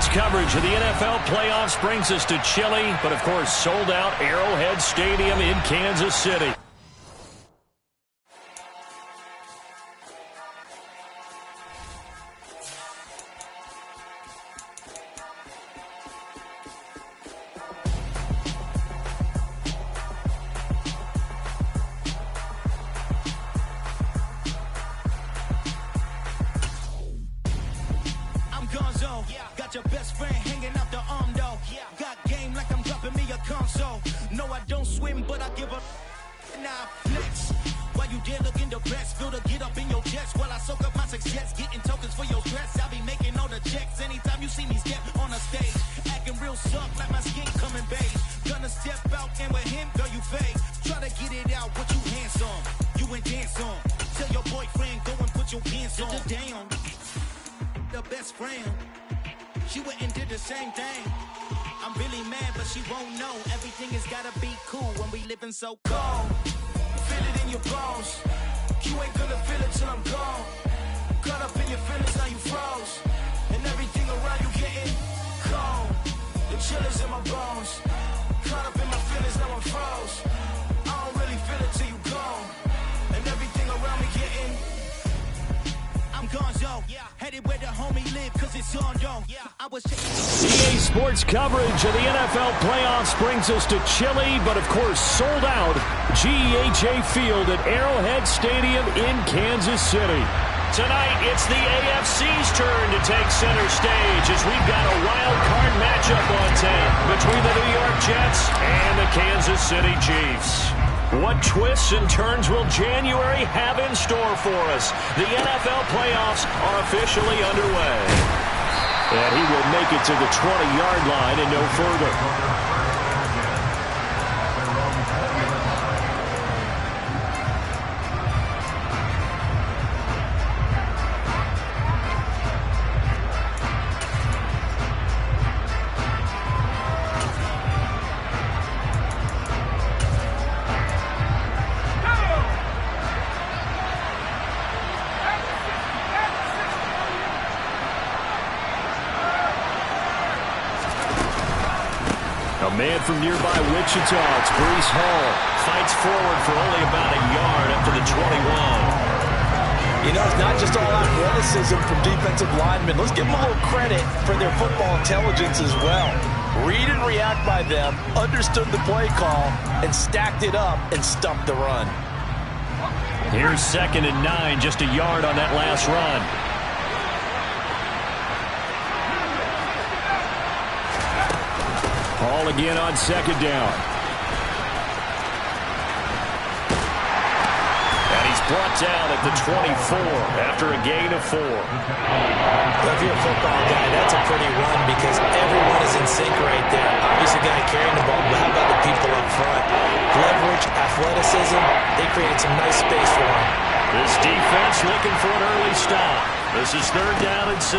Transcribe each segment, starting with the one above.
Sports coverage of the NFL playoffs brings us to chilly, but of course sold out Arrowhead Stadium in Kansas City. Got your best friend hanging out the arm though. Got game like I'm dropping me a console. No, I don't swim, but I give a now flex. While you there looking the best, feel the get up in your chest while I soak up my success, getting tokens for your stress. I'll be making all the checks anytime you see me step on a stage, acting real soft like my skin coming beige. Gonna step out and with him, girl, you fake. Try to get it out, what you handsome, you ain't dance on. Tell your boyfriend go and put your pants on. Down, the best friend. She went and did the same thing. I'm really mad, but she won't know. Everything has gotta be cool when we living so cold. Feel it in your bones. You ain't gonna feel it till I'm gone. Caught up in your feelings, now you froze. And everything around you getting cold. The chill is in my bones. Caught up in my feelings, now I'm froze. I don't really feel it till you gone. And everything around me getting I'm gonzo. Headed where the homie live, cause it's on though. I was EA Sports coverage of the NFL playoffs brings us to chilly, but of course sold out GEHA Field at Arrowhead Stadium in Kansas City. Tonight, it's the AFC's turn to take center stage as we've got a wild card matchup on tape between the New York Jets and the Kansas City Chiefs. What twists and turns will January have in store for us? The NFL playoffs are officially underway. And he will make it to the 20-yard line and no further. A man from nearby Wichita, it's Breece Hall. Fights forward for only about a yard up to the 21. You know, it's not just all athleticism from defensive linemen. Let's give them a little credit for their football intelligence as well. Read and react by them, understood the play call, and stacked it up and stumped the run. Here's 2nd and 9, just a yard on that last run. Hall again on 2nd down. And he's brought down at the 24 after a gain of 4. If you're a football guy, that's a pretty run because everyone is in sync right there. Obviously, guy carrying the ball, but how about the people up front? Leverage, athleticism, they created some nice space for him. This defense looking for an early stop. This is 3rd down and 6.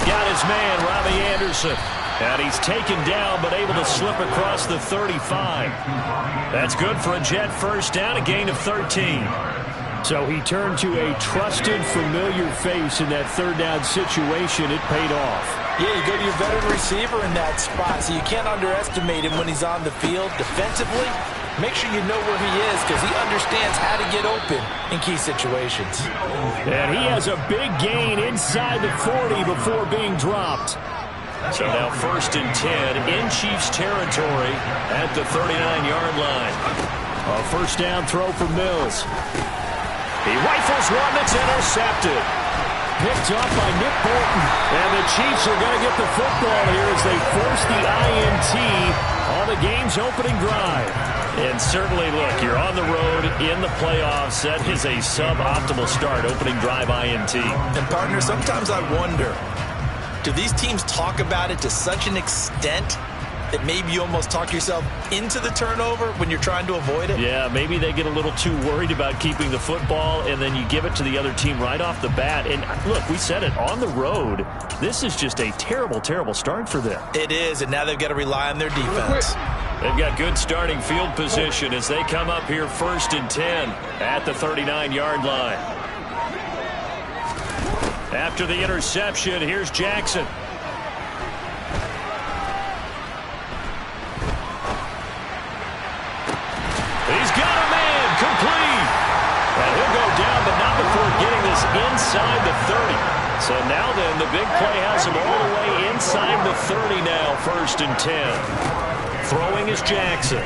Got his man, Robbie Anderson. And he's taken down, but able to slip across the 35. That's good for a Jet first down, a gain of 13. So he turned to a trusted, familiar face in that 3rd down situation. It paid off. Yeah, you go to your veteran receiver in that spot, so you can't underestimate him when he's on the field. Defensively, make sure you know where he is because he understands how to get open in key situations. And he has a big gain inside the 40 before being dropped. So now 1st and 10 in Chiefs territory at the 39-yard line. A 1st down throw for Mills. He rifles one that's intercepted. Picked up by Nick Bolton. And the Chiefs are going to get the football here as they force the INT on the game's opening drive. And certainly, look, you're on the road in the playoffs. That is a suboptimal start, opening drive INT. And, partner, sometimes I wonder, do these teams talk about it to such an extent that maybe you almost talk yourself into the turnover when you're trying to avoid it? Yeah, maybe they get a little too worried about keeping the football, and then you give it to the other team right off the bat. And look, we said it, on the road, this is just a terrible, terrible start for them. It is, and now they've got to rely on their defense. They've got good starting field position as they come up here 1st and 10 at the 39-yard line. After the interception, here's Jackson. He's got a man, complete. And he'll go down, but not before getting this inside the 30. So now then, the big play has him all the way inside the 30 now, 1st and 10. Throwing is Jackson.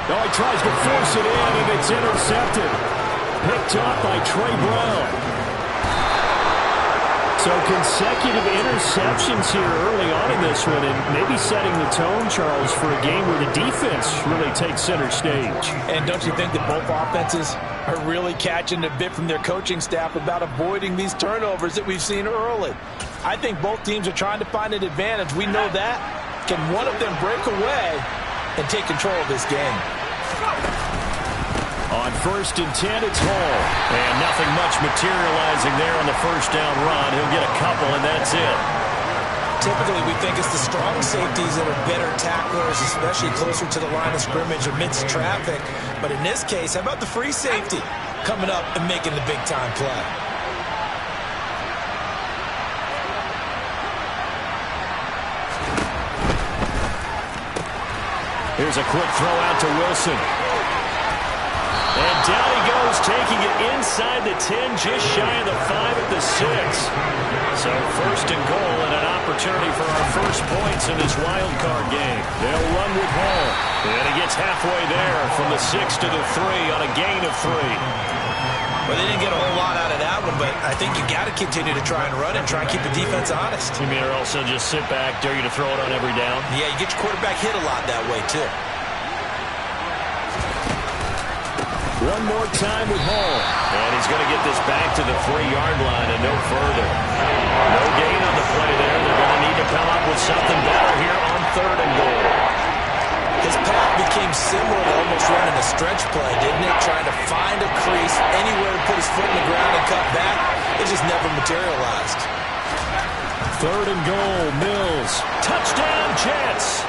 Oh, he tries to force it in, and it's intercepted. Picked up by Trey Brown. So consecutive interceptions here early on in this one, and maybe setting the tone, Charles, for a game where the defense really takes center stage. And don't you think that both offenses are really catching a bit from their coaching staff about avoiding these turnovers that we've seen early? I think both teams are trying to find an advantage. We know that. Can one of them break away and take control of this game? On 1st and 10, it's Hall. And nothing much materializing there on the 1st down run. He'll get a couple, and that's it. Typically, we think it's the strong safeties that are better tacklers, especially closer to the line of scrimmage amidst traffic. But in this case, how about the free safety coming up and making the big-time play? Here's a quick throw out to Wilson. And down he goes, taking it inside the 10, just shy of the 5 at the 6. So 1st and goal and an opportunity for our first points in this wild card game. They'll run with Hall. And he gets halfway there from the 6 to the 3 on a gain of 3. Well, they didn't get a whole lot out of that one, but I think you got to continue to try and run and try and keep the defense honest. You mean, or also just sit back, dare you to throw it on every down? Yeah, you get your quarterback hit a lot that way, too. One more time with Hall. And he's going to get this back to the 3-yard line and no further. No gain on the play there. They're going to need to come up with something better here on 3rd and goal. His path became similar to almost running a stretch play, didn't it? Trying to find a crease, anywhere to put his foot in the ground and cut back. It just never materialized. 3rd and goal, Mills. Touchdown, Jets.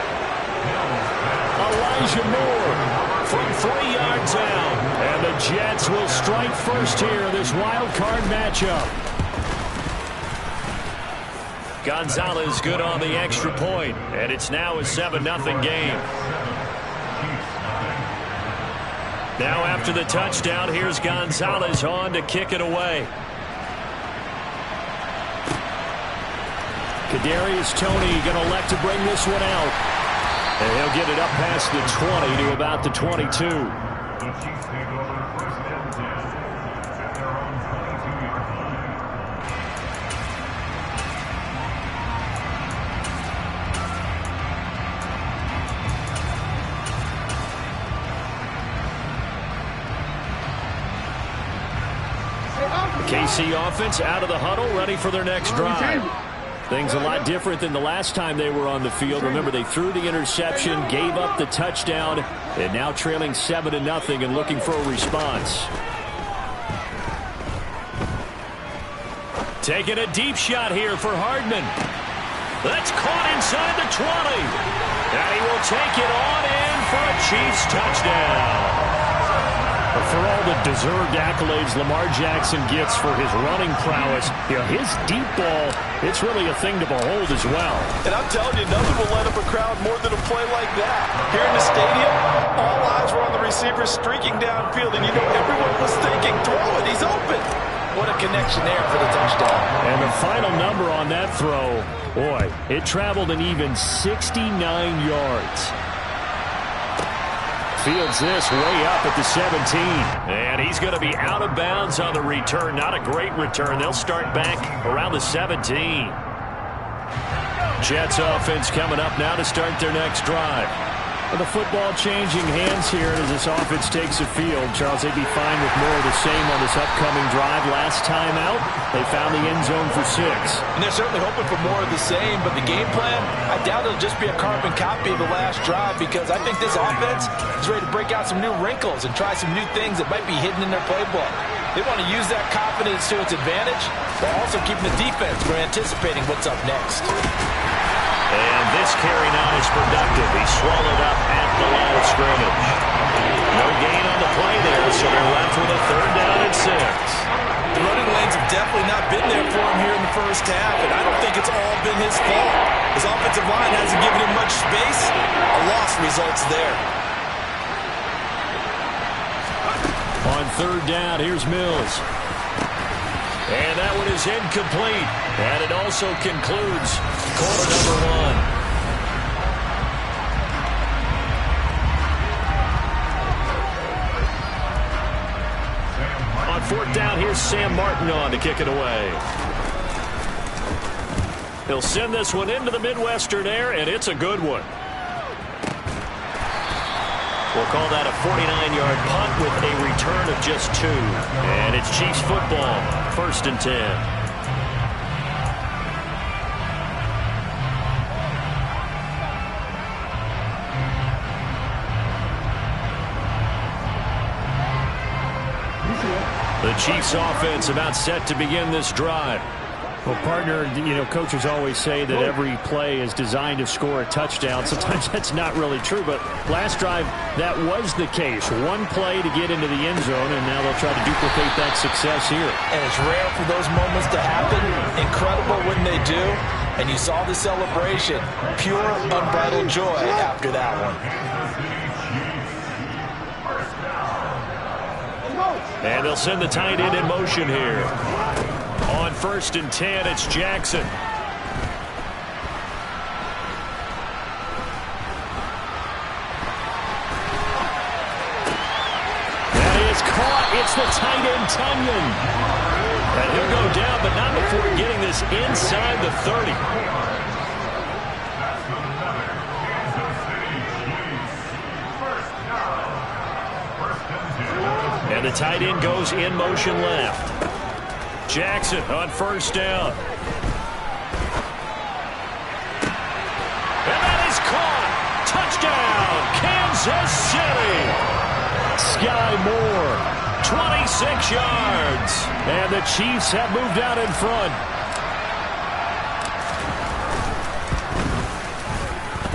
Elijah Moore from 3 yards out. And the Jets will strike first here in this wild card matchup. Gonzalez good on the extra point, and it's now a 7-0 game. Now after the touchdown, here's Gonzalez on to kick it away. Kadarius Toney going to elect to bring this one out. And he'll get it up past the 20 to about the 22. KC offense out of the huddle, ready for their next drive. Things a lot different than the last time they were on the field. Remember, they threw the interception, gave up the touchdown, and now trailing 7-0 and looking for a response. Taking a deep shot here for Hardman. That's caught inside the 20. And he will take it on in for a Chiefs touchdown. For all the deserved accolades Lamar Jackson gets for his running prowess, his deep ball, it's really a thing to behold as well. And I'm telling you, nothing will light up a crowd more than a play like that. Here in the stadium, all eyes were on the receiver streaking downfield, and you know everyone was thinking, throw it, he's open. What a connection there for the touchdown. And the final number on that throw, boy, it traveled an even 69 yards. Fields this way up at the 17. And he's going to be out of bounds on the return. Not a great return. They'll start back around the 17. Jets offense coming up now to start their next drive. With the football changing hands here as this offense takes the field. Charles, they'd be fine with more of the same on this upcoming drive. Last time out, they found the end zone for 6. And they're certainly hoping for more of the same, but the game plan, I doubt it'll just be a carbon copy of the last drive, because I think this offense is ready to break out some new wrinkles and try some new things that might be hidden in their playbook. They want to use that confidence to its advantage, while also keeping the defense from anticipating what's up next. And this carry now is productive. He's swallowed up at the line of scrimmage. No gain on the play there, so they're left with a 3rd down and 6. The running lanes have definitely not been there for him here in the first half, and I don't think it's all been his fault. His offensive line hasn't given him much space. A loss results there. On third down, here's Mills. And that one is incomplete. And it also concludes quarter number one. On fourth down, here's Sam Martin on to kick it away. He'll send this one into the Midwestern air, and it's a good one. We'll call that a 49-yard punt with a return of just 2. And it's Chiefs football, 1st and 10. The Chiefs offense about set to begin this drive. Well, partner, coaches always say that every play is designed to score a touchdown. Sometimes that's not really true, but last drive, that was the case. One play to get into the end zone, and now they'll try to duplicate that success here. And it's rare for those moments to happen. Incredible when they do. And you saw the celebration. Pure, unbridled joy after that one. And they'll send the tight end in motion here. On 1st and 10, it's Jackson. That is caught. It's the tight end, Tunyon. And he'll go down, but not before getting this inside the 30. And the tight end goes in motion left. Jackson on 1st down. And that is caught. Touchdown, Kansas City. Sky Moore, 26 yards. And the Chiefs have moved out in front.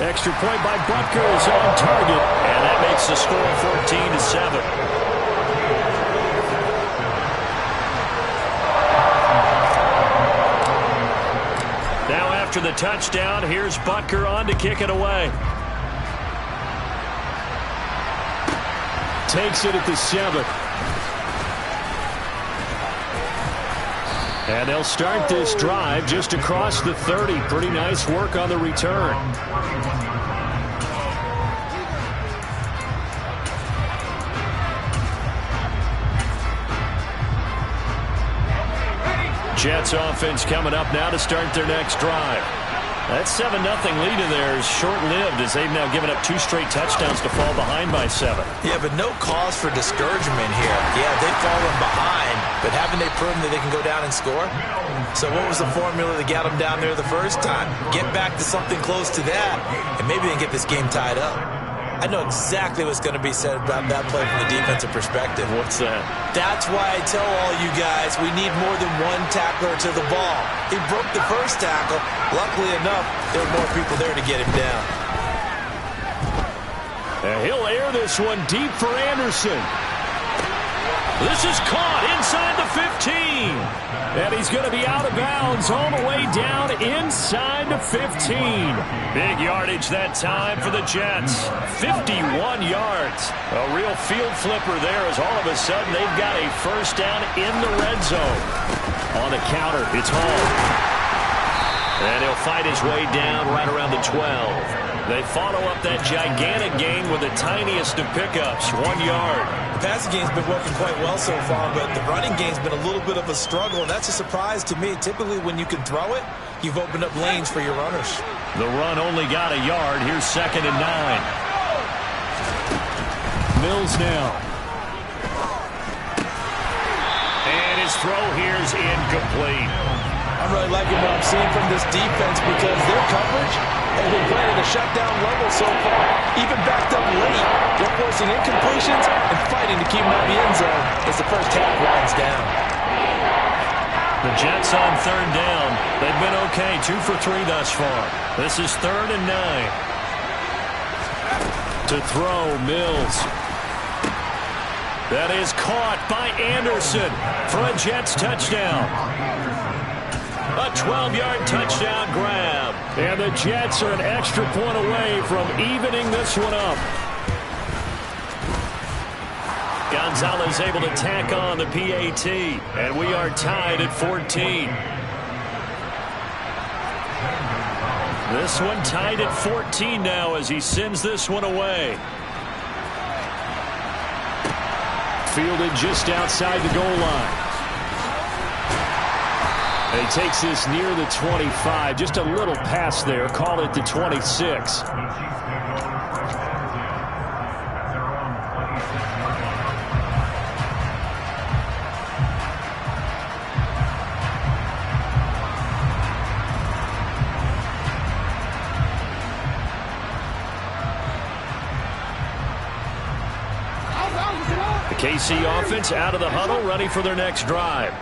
Extra point by Butker is on target. And that makes the score 14-7. After the touchdown, here's Butker on to kick it away. Takes it at the 7. And they'll start this drive just across the 30. Pretty nice work on the return. Jets offense coming up now to start their next drive. That 7-0 lead of theirs short-lived as they've now given up 2 straight touchdowns to fall behind by 7. Yeah, but no cause for discouragement here. Yeah, they've fallen behind, but haven't they proven that they can go down and score? So what was the formula that got them down there the first time? Get back to something close to that, and maybe they can get this game tied up. I know exactly what's going to be said about that play from the defensive perspective. What's that? That's why I tell all you guys we need more than one tackler to the ball. He broke the first tackle. Luckily enough, there were more people there to get him down. And he'll air this one deep for Anderson. This is caught inside the 15. And he's going to be out of bounds all the way down inside the 15. Big yardage that time for the Jets. 51 yards. A real field flipper there as all of a sudden they've got a first down in the red zone. On the counter, it's Hall. And he'll fight his way down right around the 12. They follow up that gigantic gain with the tiniest of pickups, 1 yard. The passing game's been working quite well so far, but the running game's been a little bit of a struggle, and that's a surprise to me. Typically, when you can throw it, you've opened up lanes for your runners. The run only got a yard. Here's 2nd and 9. Mills now. And his throw here is incomplete. I'm really liking what I'm seeing from this defense because their coverage has been playing at a shutdown level so far. Even backed up late, they're forcing incompletions and fighting to keep them out of the end zone as the first half winds down. The Jets on 3rd down. They've been okay, 2 for 3 thus far. This is 3rd and 9. To throw, Mills. That is caught by Anderson for a Jets touchdown. A 12-yard touchdown grab. And the Jets are an extra point away from evening this one up. Gonzalez able to tack on the PAT. And we are tied at 14. This one tied at 14 now as he sends this one away. Fielded just outside the goal line. And he takes this near the 25. Just a little pass there. Call it the 26. The KC offense out of the huddle, ready for their next drive.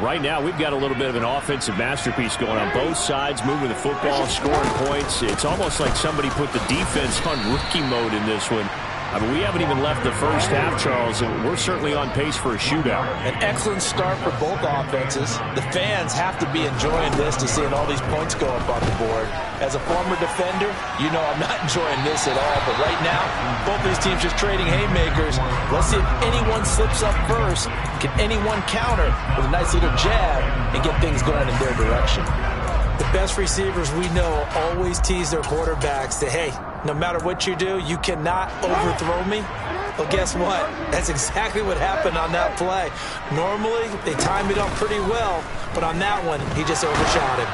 Right now, we've got a little bit of an offensive masterpiece going on both sides, moving the football, scoring points. It's almost like somebody put the defense on rookie mode in this one. I mean, we haven't even left the first half, Charles, and we're certainly on pace for a shootout. An excellent start for both offenses. The fans have to be enjoying this to seeing all these points go up on the board. As a former defender, you know I'm not enjoying this at all. But right now, both these teams just trading haymakers. Let's see if anyone slips up first. Can anyone counter with a nice little jab and get things going in their direction? The best receivers we know always tease their quarterbacks that, hey, no matter what you do, you cannot overthrow me. Well, guess what? That's exactly what happened on that play. Normally, they time it up pretty well, but on that one, he just overshot him.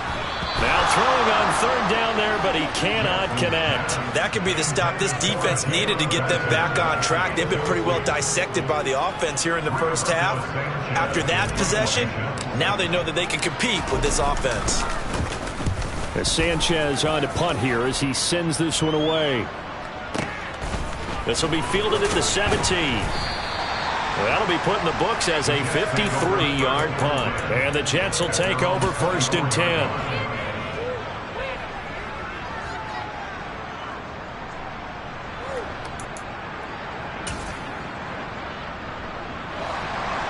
Now throwing on third down there, but he cannot connect. That could be the stop this defense needed to get them back on track. They've been pretty well dissected by the offense here in the first half. After that possession, now they know that they can compete with this offense. As Sanchez on to punt here as he sends this one away. This will be fielded at the 17. That'll be put in the books as a 53-yard punt. And the Jets will take over 1st and 10.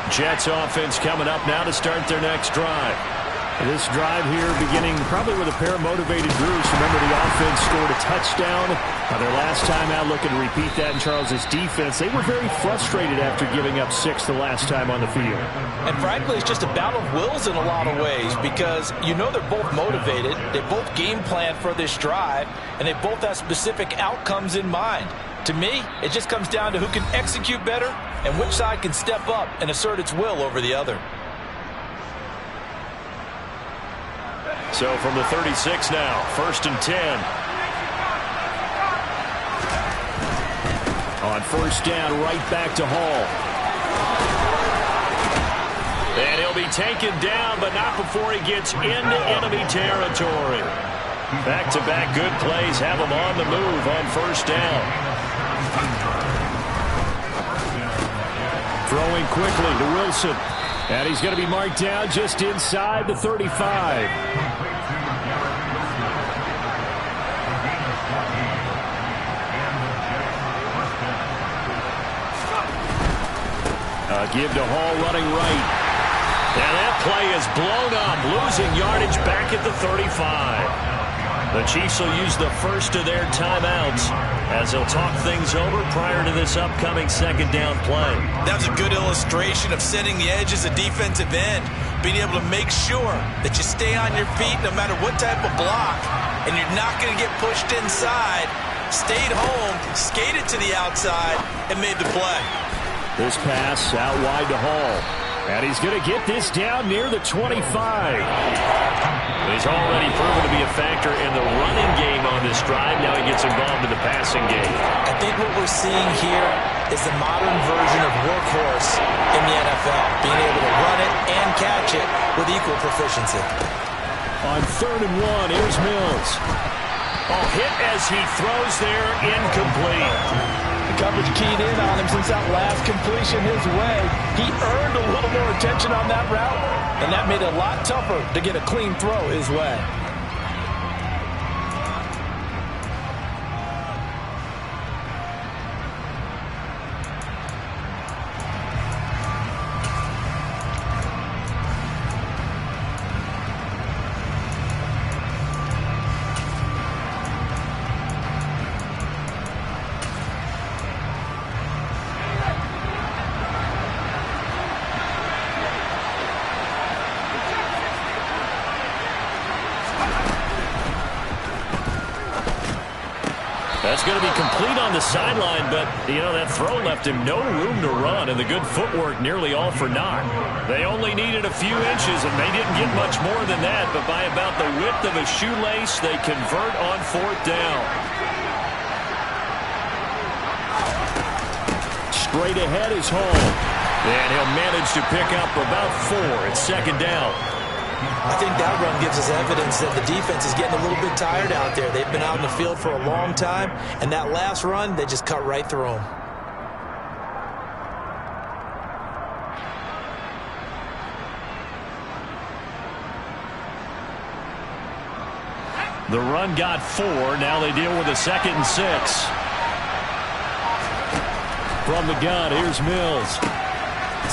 Jets offense coming up now to start their next drive. This drive here beginning probably with a pair of motivated Bruce. Remember, the offense scored a touchdown. Their last time out, looking to repeat that in Charles's defense. They were very frustrated after giving up 6 the last time on the field. And frankly, it's just a battle of wills in a lot of ways because you know they're both motivated. They both game plan for this drive, and they both have specific outcomes in mind. To me, it just comes down to who can execute better and which side can step up and assert its will over the other. So from the 36 now, 1st and 10. On 1st down, right back to Hall. And he'll be taken down, but not before he gets into enemy territory. Back-to-back good plays have him on the move on 1st down. Throwing quickly to Wilson. And he's going to be marked down just inside the 35. Give to Hall running right. And that play is blown up, losing yardage back at the 35. The Chiefs will use the first of their timeouts as they'll talk things over prior to this upcoming 2nd down play. That's a good illustration of setting the edge as a defensive end, being able to make sure that you stay on your feet no matter what type of block, and you're not going to get pushed inside. Stayed home, skated to the outside, and made the play. This pass out wide to Hall. And he's going to get this down near the 25. He's already proven to be a factor in the running game on this drive. Now he gets involved in the passing game. I think what we're seeing here is the modern version of workhorse in the NFL. Being able to run it and catch it with equal proficiency. On 3rd and 1, here's Mills. Oh, hit as he throws there, incomplete. The coverage keyed in on him since that last completion his way. He earned a little more attention on that route, and that made it a lot tougher to get a clean throw his way. That's going to be complete on the sideline, but, that throw left him no room to run, and the good footwork nearly all for naught. They only needed a few inches, and they didn't get much more than that, but by about the width of a shoelace, they convert on 4th down. Straight ahead is Hall, and he'll manage to pick up about 4 at 2nd down. I think that run gives us evidence that the defense is getting a little bit tired out there. They've been out in the field for a long time, and that last run, they just cut right through them. The run got 4. Now they deal with a 2nd and 6. From the gun, here's Mills.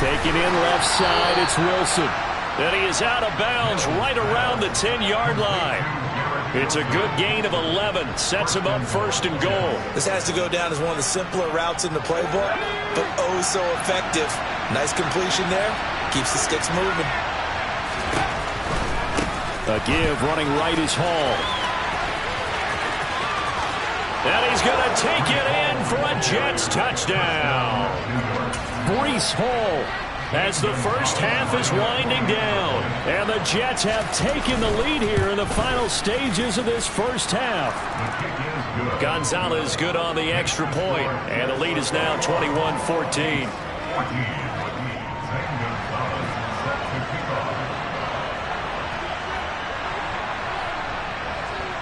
Taking in left side, it's Wilson. And he is out of bounds right around the 10-yard line. It's a good gain of 11. Sets him up 1st and goal. This has to go down as one of the simpler routes in the playbook, but oh so effective. Nice completion there. Keeps the sticks moving. A give running right is Hall. And he's going to take it in for a Jets touchdown. Breece Hall, as the first half is winding down. And the Jets have taken the lead here in the final stages of this first half. Gonzalez good on the extra point. And the lead is now 21-14.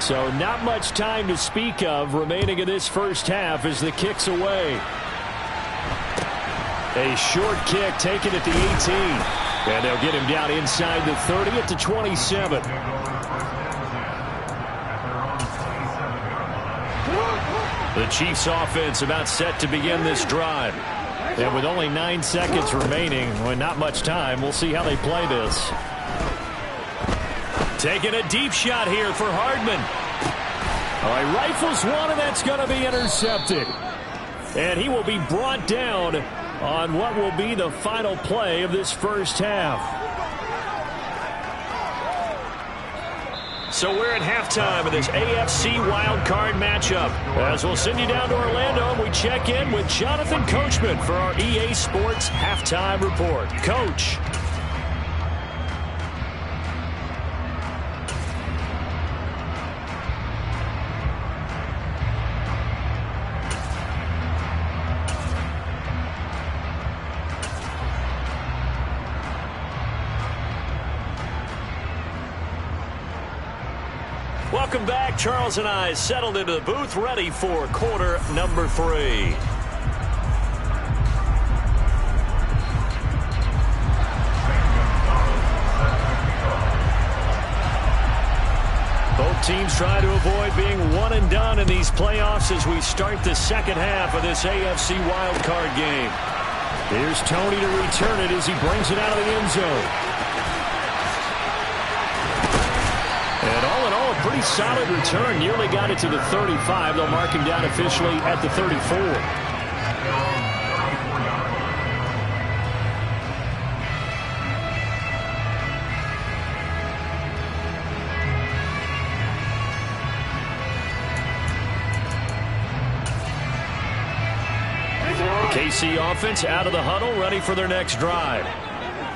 So not much time to speak of remaining in this first half as the kick's away. A short kick taken at the 18. And they'll get him down inside the 30 at the 27. The Chiefs offense about set to begin this drive. And with only 9 seconds remaining, well, not much time, we'll see how they play this. Taking a deep shot here for Hardman. All right, rifles one, and that's going to be intercepted. And he will be brought down on what will be the final play of this first half. So we're at halftime of this AFC wildcard matchup. As we'll send you down to Orlando, and we check in with Jonathan Coachman for our EA Sports Halftime Report. Coach. Welcome back. Charles and I settled into the booth, ready for quarter number 3. Both teams try to avoid being one and done in these playoffs as we start the second half of this AFC wildcard game. Here's Tony to return it as he brings it out of the end zone. And all in all, a pretty solid return. Nearly got it to the 35. They'll mark him down officially at the 34. KC offense out of the huddle, ready for their next drive.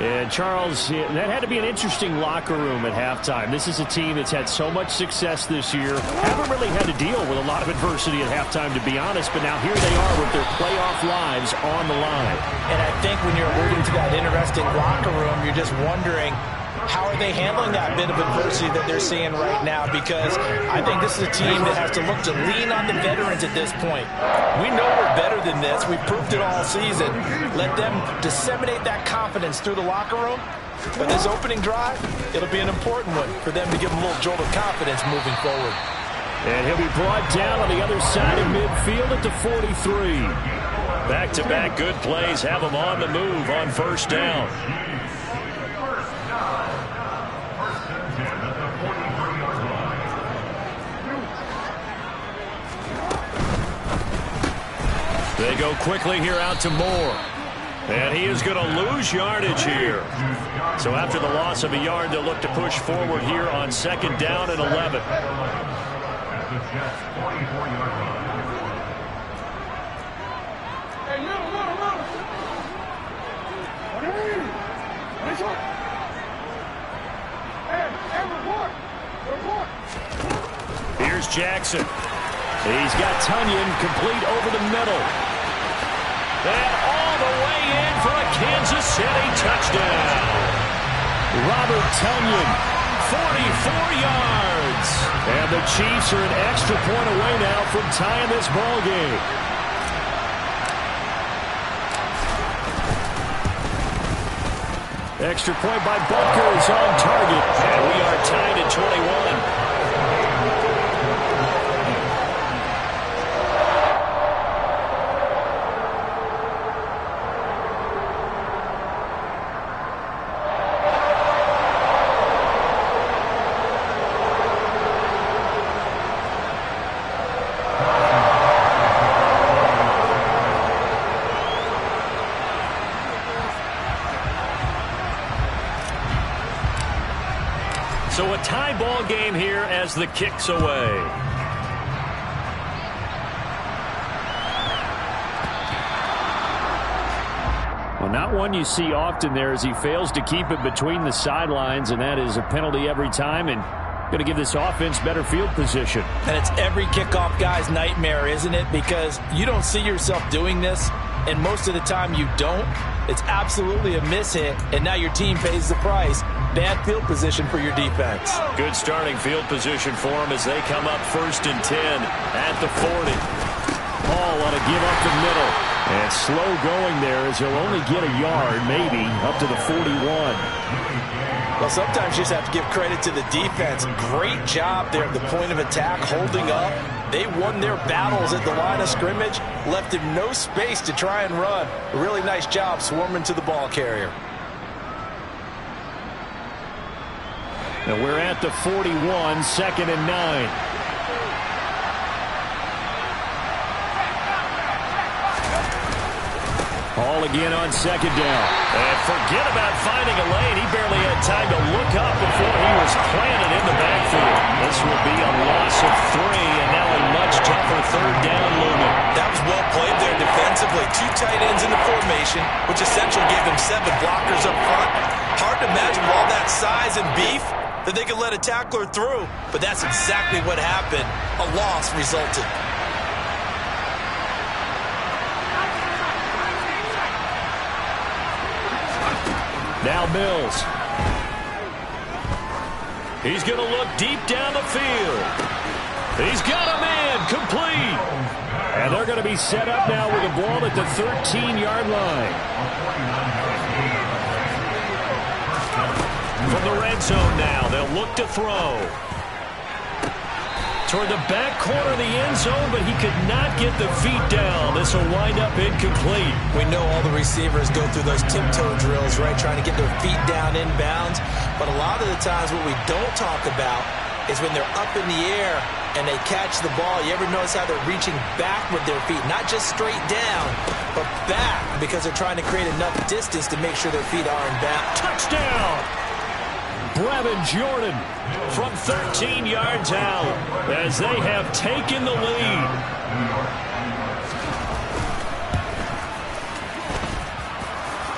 And, Charles, that had to be an interesting locker room at halftime. This is a team that's had so much success this year. Haven't really had to deal with a lot of adversity at halftime, to be honest. But now here they are with their playoff lives on the line. And I think when you're alluding to that interesting locker room, you're just wondering, how are they handling that bit of adversity that they're seeing right now? Because I think this is a team that has to look to lean on the veterans at this point. We know we're better than this. We've proved it all season. Let them disseminate that confidence through the locker room. But this opening drive, it'll be an important one for them to give them a little jolt of confidence moving forward. And he'll be brought down on the other side of midfield at the 43. Back-to-back good plays have them on the move on first down. They go quickly here out to Moore. And he is going to lose yardage here. So after the loss of a yard, they'll look to push forward here on second down and 11. Jets 44-yard line. Hey, little. Here's Jackson. He's got Tunyon complete over the middle. And all the way in for a Kansas City touchdown. Robert Tunyon, 44 yards. And the Chiefs are an extra point away now from tying this ball game. Extra point by Butker is on target. And we are tied at 21. So a tie ball game here as the kick's away. Well, not one you see often there as he fails to keep it between the sidelines, and that is a penalty every time, and going to give this offense better field position. And it's every kickoff guy's nightmare, isn't it? Because you don't see yourself doing this, and most of the time you don't. It's absolutely a mishit, and now your team pays the price. Bad field position for your defense. Good starting field position for them as they come up 1st and 10 at the 40. Hall on a give up the middle. And slow going there as he'll only get a yard, maybe, up to the 41. Well, sometimes you just have to give credit to the defense. Great job there at the point of attack, holding up. They won their battles at the line of scrimmage, left him no space to try and run. A really nice job swarming to the ball carrier. And we're at the 41, 2nd and 9. Hall again on 2nd down. And forget about finding a lane. He barely had time to look up before he was planted in the backfield. This will be a loss of 3, and now a much tougher 3rd down looming. That was well played there defensively. 2 tight ends in the formation, which essentially gave them 7 blockers up front. Hard to imagine with all that size and beef that they could let a tackler through, but that's exactly what happened. A loss resulted. Now Mills. He's going to look deep down the field. He's got him in, complete. And they're going to be set up now with a ball at the 13-yard line. From the red zone now, they'll look to throw. Toward the back corner of the end zone, but he could not get the feet down. This will wind up incomplete. We know all the receivers go through those tiptoe drills, right, trying to get their feet down inbounds. But a lot of the times what we don't talk about is when they're up in the air and they catch the ball. You ever notice how they're reaching back with their feet? Not just straight down, but back, because they're trying to create enough distance to make sure their feet are in bounds. Touchdown! Brevin Jordan from 13 yards out as they have taken the lead.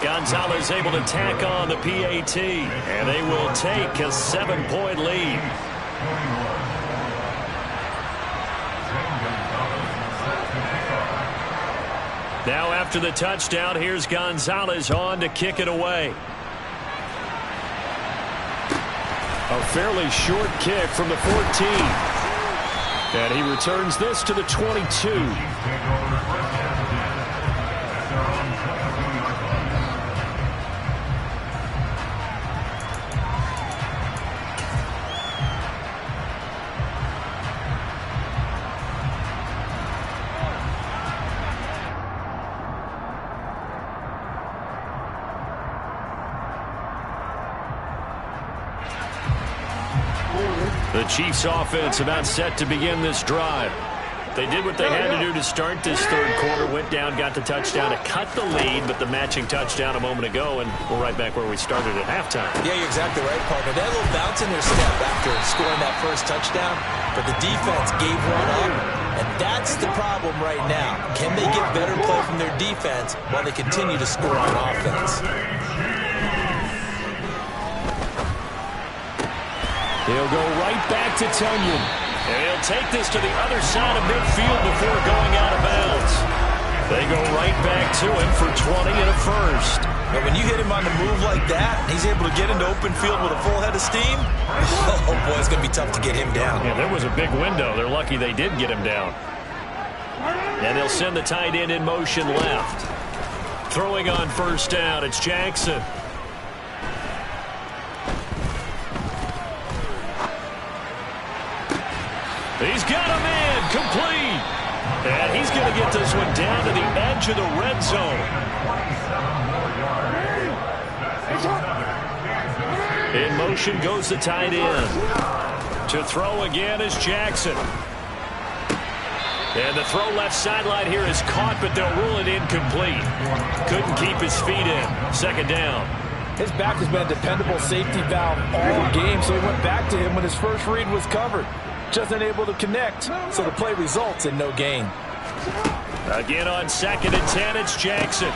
Gonzalez able to tack on the PAT, and they will take a 7-point lead. Now after the touchdown, here's Gonzalez on to kick it away. A fairly short kick from the 14. And he returns this to the 22. The Chiefs offense about set to begin this drive. They did what they had to do to start this third quarter. Went down, got the touchdown to cut the lead, but the matching touchdown a moment ago, and we're right back where we started at halftime. Yeah, you're exactly right, partner. They had a little bounce in their step after scoring that first touchdown, but the defense gave one up, and that's the problem right now. Can they get better play from their defense while they continue to score on offense? He'll go right back to Tunyon. And he'll take this to the other side of midfield before going out of bounds. They go right back to him for 20 and a first. But when you hit him on the move like that, and he's able to get into open field with a full head of steam, oh boy, it's going to be tough to get him down. Yeah, there was a big window. They're lucky they did get him down. And they'll send the tight end in motion left. Throwing on first down, it's Jackson. He's got a man complete. And he's going to get this one down to the edge of the red zone. In motion goes the tight end. To throw again is Jackson. And the throw left sideline here is caught, but they'll rule it incomplete. Couldn't keep his feet in. Second down. His back has been a dependable safety valve all game, so he went back to him when his first read was covered. Just unable to connect, so the play results in no gain. Again on 2nd and 10, it's Jackson.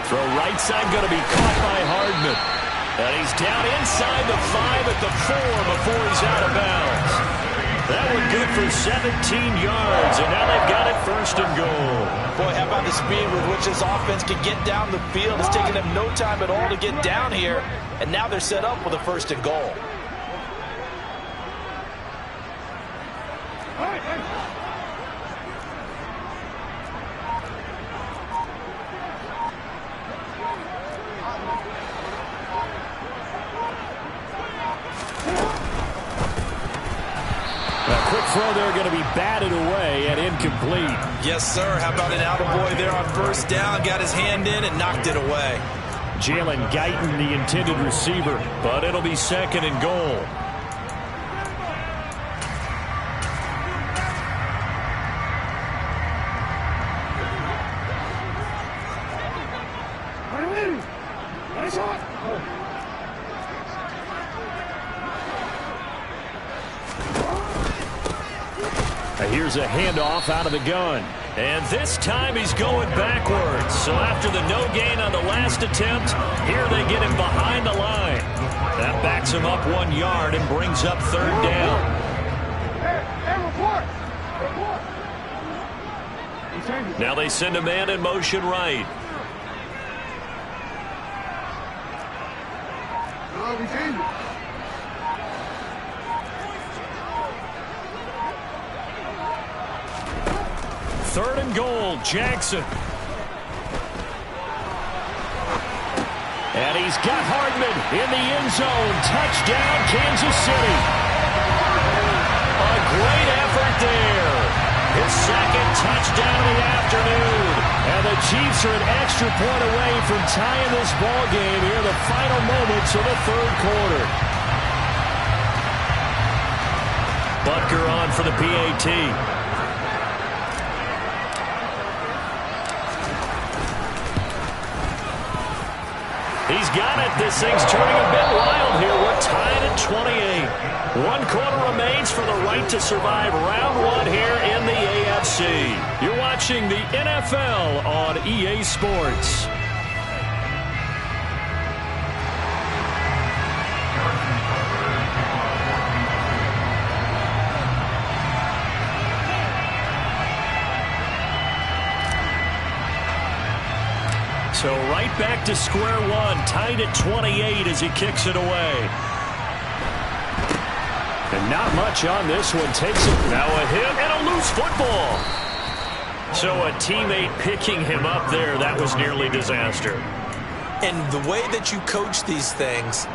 Throw right side going to be caught by Hardman. And he's down inside the 5 at the 4 before he's out of bounds. That one good for 17 yards, and now they've got it 1st and goal. Boy, how about the speed with which this offense can get down the field? It's taken them no time at all to get down here, and now they're set up with a 1st and goal. Throw there going to be batted away and incomplete. Yes, sir. How about an attaboy there on first down? Got his hand in and knocked it away. Jalen Guyton, the intended receiver, but it'll be 2nd and goal. Here's a handoff out of the gun. And this time he's going backwards. So after the no gain on the last attempt, here they get him behind the line. That backs him up 1 yard and brings up 3rd down. Now they send a man in motion right. Third and goal, Jackson. And he's got Hardman in the end zone. Touchdown, Kansas City. A great effort there. His 2nd touchdown of the afternoon. And the Chiefs are an extra point away from tying this ball game here in the final moments of the 3rd quarter. Butker on for the PAT. He's got it. This thing's turning a bit wild here. We're tied at 28. 1 quarter remains for the right to survive round 1 here in the AFC. You're watching the NFL on EA Sports. So right back to square one, tied at 28 as he kicks it away. And not much on this one. Takes it. Now a hit and a loose football. So a teammate picking him up there, that was nearly disaster. And the way that you coach these things,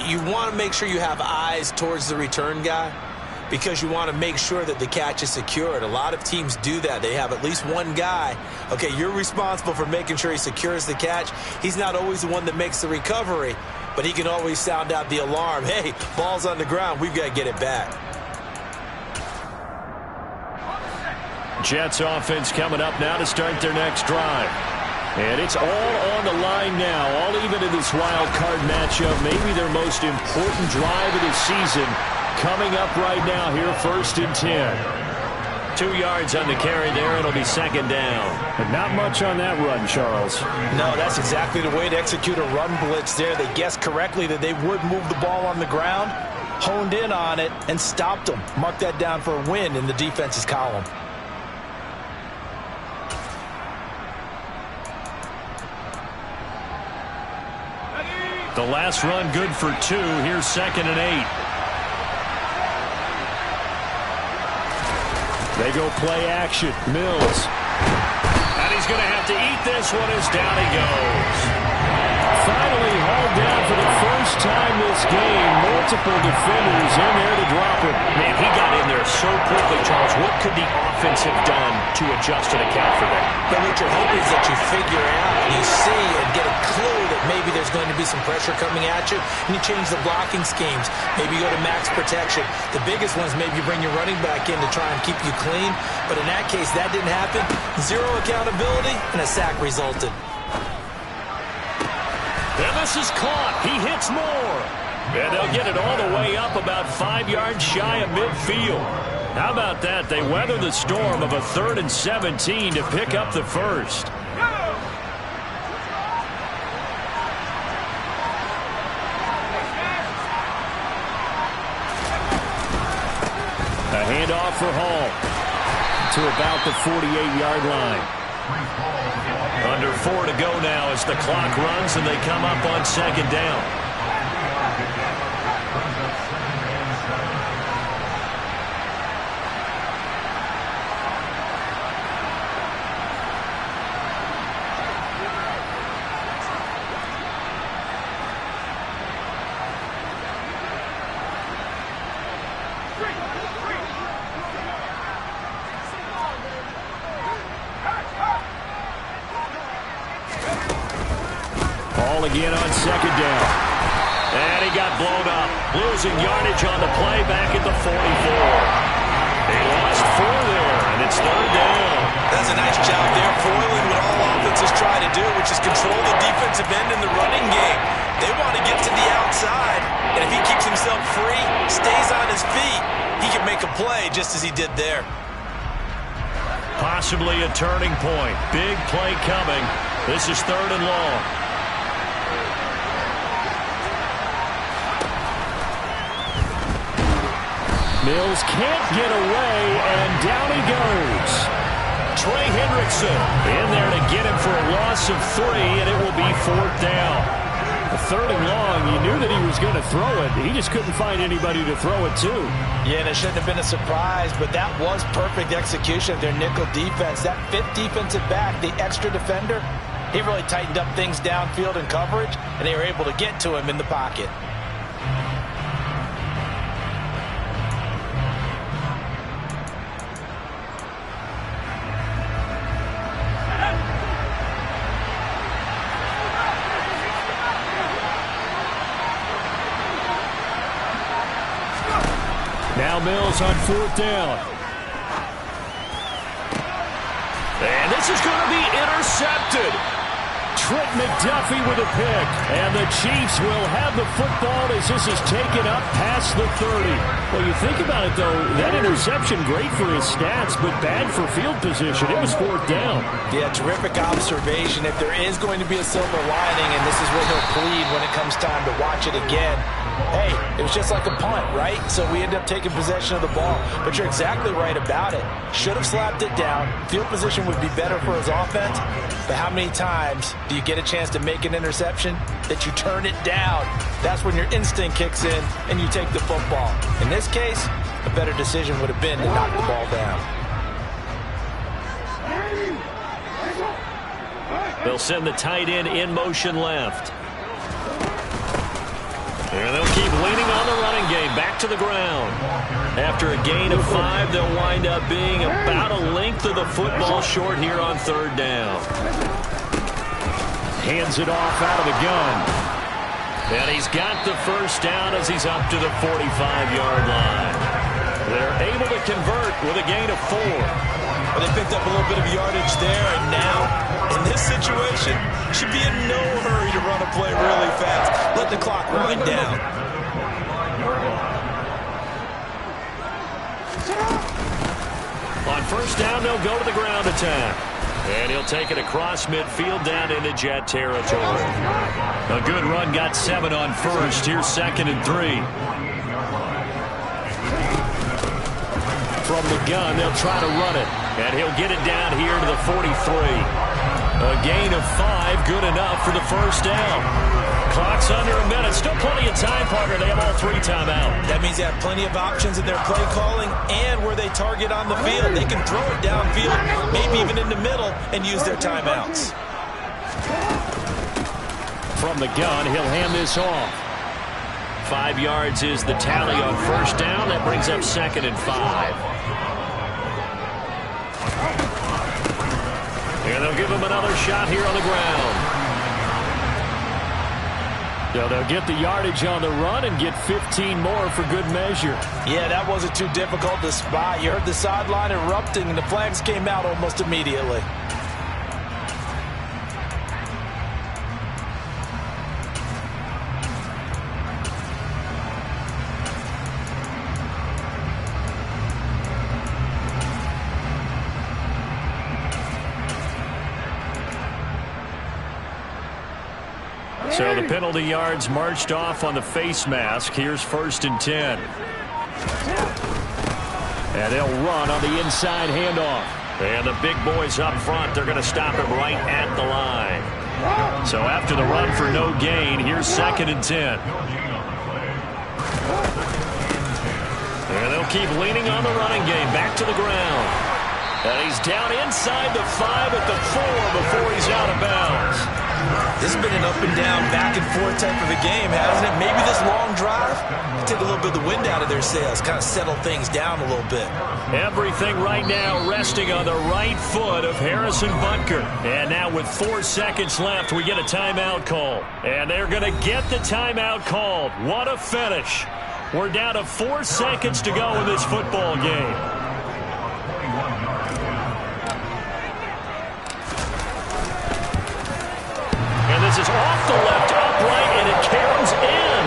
you want to make sure you have eyes towards the return guy, because you want to make sure that the catch is secured. A lot of teams do that. They have at least one guy. Okay, you're responsible for making sure he secures the catch. He's not always the one that makes the recovery, but he can always sound out the alarm. Hey, ball's on the ground. We've got to get it back. Jets offense coming up now to start their next drive. And it's all on the line now, all even in this wild card matchup. Maybe their most important drive of the season coming up right now here, 1st and 10. 2 yards on the carry there. It'll be 2nd down. But not much on that run, Charles. No, that's exactly the way to execute a run blitz there. They guessed correctly that they would move the ball on the ground, honed in on it, and stopped them. Mark that down for a win in the defense's column. The last run good for 2. Here's 2nd and 8. They go play action. Mills. And he's going to have to eat this one as down he goes. Finally hauled down for the first time this game. Multiple defenders in there to drop him. Man, he got in there so quickly, Charles. What could the offense have done to adjust and account for that? But what you're hoping is that you figure out, you see and get a clue that maybe there's going to be some pressure coming at you, and you change the blocking schemes. Maybe you go to max protection. The biggest one is maybe you bring your running back in to try and keep you clean. But in that case, that didn't happen. 0 accountability, and a sack resulted. And this is caught. He hits more. And they'll get it all the way up about 5 yards shy of midfield. How about that? They weather the storm of a 3rd and 17 to pick up the first. A handoff for Hall to about the 48-yard line. Under 4 to go now as the clock runs and they come up on 2nd down. Again on 2nd down. And he got blown up. Losing yardage on the play back at the 44. They lost 4 there, and it's 3rd down. That's a nice job there, foiling what all offenses try to do, which is control the defensive end in the running game. They want to get to the outside, and if he keeps himself free, stays on his feet, he can make a play just as he did there. Possibly a turning point. Big play coming. This is 3rd and long. Mills can't get away, and down he goes. Trey Hendrickson in there to get him for a loss of 3, and it will be 4th down. A 3rd and long, you knew that he was going to throw it. He just couldn't find anybody to throw it to. Yeah, and it shouldn't have been a surprise, but that was perfect execution of their nickel defense. That 5th defensive back, the extra defender, he really tightened up things downfield in coverage, and they were able to get to him in the pocket. Now Mills on 4th down. And this is going to be intercepted. Trent McDuffie with a pick. And the Chiefs will have the football as this is taken up past the 30. Well, you think about it, though, that interception, great for his stats, but bad for field position. It was 4th down. Yeah, terrific observation. If there is going to be a silver lining, and this is what he'll plead when it comes time to watch it again, hey, it was just like a punt, right? So we end up taking possession of the ball. But you're exactly right about it. Should have slapped it down. Field position would be better for his offense. But how many times do you get a chance to make an interception that you turn it down? That's when your instinct kicks in and you take the football. In this case, a better decision would have been to knock the ball down. They'll send the tight end in motion left. And they'll keep leaning on the running game. Back to the ground. After a gain of 5, they'll wind up being about a length of the football short here on 3rd down. Hands it off out of the gun. And he's got the first down as he's up to the 45-yard line. They're able to convert with a gain of 4. Well, they picked up a little bit of yardage there, and now, in this situation, should be in no hurry to run a play really fast. Let the clock wind down. On first down, they'll go to the ground attack. And he'll take it across midfield down into Jet territory. A good run, got 7 on first. Here's 2nd and 3. From the gun, they'll try to run it. And he'll get it down here to the 43. A gain of 5, good enough for the first down. Clock's under a minute. Still plenty of time, partner. They have all 3 timeouts. That means they have plenty of options in their play calling and where they target on the field. They can throw it downfield, maybe even in the middle, and use their timeouts. From the gun, he'll hand this off. 5 yards is the tally on first down. That brings up 2nd and 5. And they'll give him another shot here on the ground. So they'll get the yardage on the run and get 15 more for good measure. Yeah, that wasn't too difficult to spot. You heard the sideline erupting, and the flags came out almost immediately. So the penalty yards marched off on the face mask. Here's 1st and 10. And they'll run on the inside handoff. And the big boys up front, they're going to stop him right at the line. So after the run for no gain, here's 2nd and 10. And they'll keep leaning on the running game. Back to the ground. And he's down inside the 5 at the 4 before he's out of bounds. This has been an up and down, back and forth type of a game, hasn't it? Maybe this long drive take a little bit of the wind out of their sails, kind of settle things down a little bit. Everything right now resting on the right foot of Harrison Butker. And now with 4 seconds left, we get a timeout call. And they're going to get the timeout called. What a finish. We're down to 4 seconds to go in this football game. This is off the left upright, and it counts in.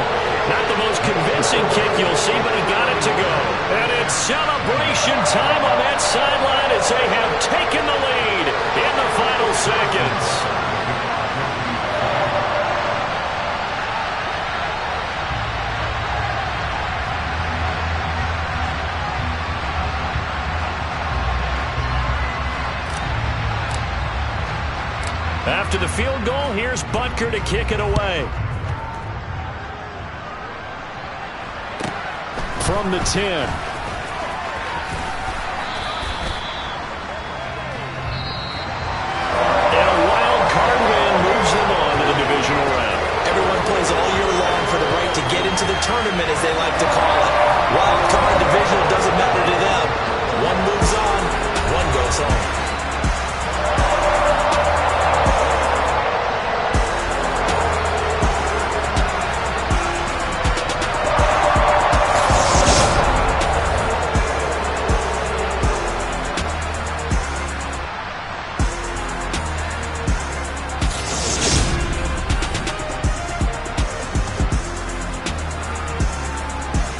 Not the most convincing kick you'll see, but he got it to go. And it's celebration time on that sideline as they have taken the lead in the final seconds. After the field goal, here's Butker to kick it away. From the 10.